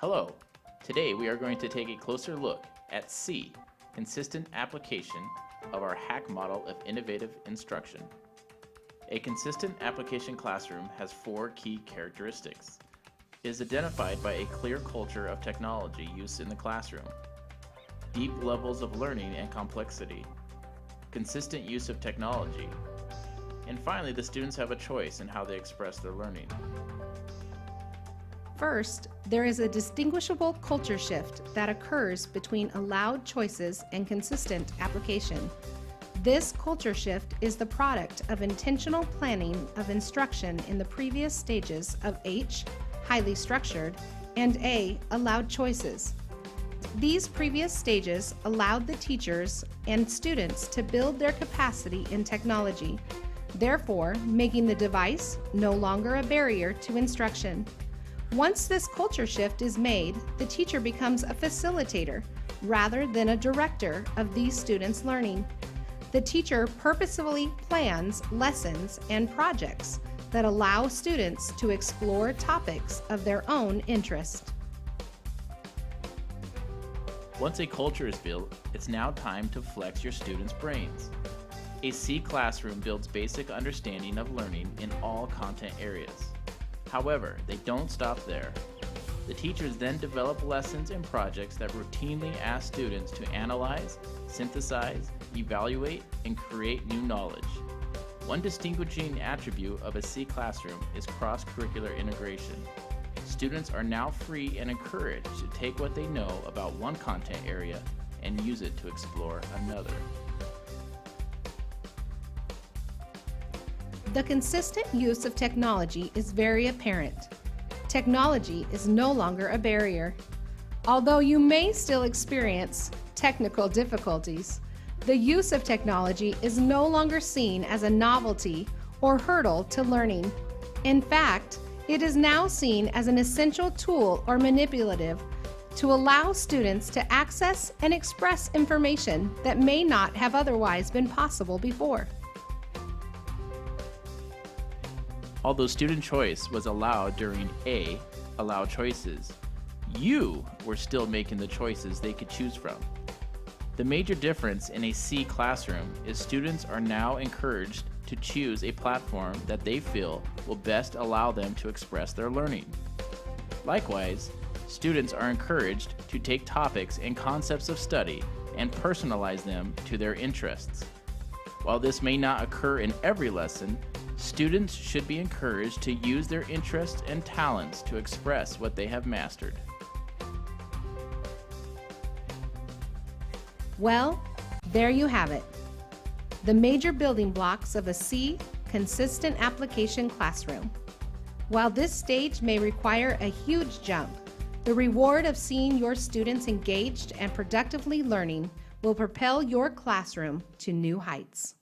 Hello. Today we are going to take a closer look at C, consistent application of our HACC model of innovative instruction. A consistent application classroom has 4 key characteristics. It is identified by a clear culture of technology use in the classroom, deep levels of learning and complexity, consistent use of technology, and finally, the students have a choice in how they express their learning. First, there is a distinguishable culture shift that occurs between allowed choices and consistent application. This culture shift is the product of intentional planning of instruction in the previous stages of H, highly structured, and A, allowed choices. These previous stages allowed the teachers and students to build their capacity in technology, therefore making the device no longer a barrier to instruction. Once this culture shift is made, the teacher becomes a facilitator rather than a director of these students' learning. The teacher purposefully plans lessons and projects that allow students to explore topics of their own interest. Once a culture is built, it's now time to flex your students' brains. A C classroom builds basic understanding of learning in all content areas. However, they don't stop there. The teachers then develop lessons and projects that routinely ask students to analyze, synthesize, evaluate, and create new knowledge. One distinguishing attribute of a C classroom is cross-curricular integration. Students are now free and encouraged to take what they know about one content area and use it to explore another. The consistent use of technology is very apparent. Technology is no longer a barrier. Although you may still experience technical difficulties, the use of technology is no longer seen as a novelty or hurdle to learning. In fact, it is now seen as an essential tool or manipulative to allow students to access and express information that may not have otherwise been possible before. Although student choice was allowed during A, allowed choices, you were still making the choices they could choose from. The major difference in a C classroom is students are now encouraged to choose a platform that they feel will best allow them to express their learning. Likewise, students are encouraged to take topics and concepts of study and personalize them to their interests. While this may not occur in every lesson, students should be encouraged to use their interests and talents to express what they have mastered. Well, there you have it. The major building blocks of a C consistent application classroom. While this stage may require a huge jump, the reward of seeing your students engaged and productively learning will propel your classroom to new heights.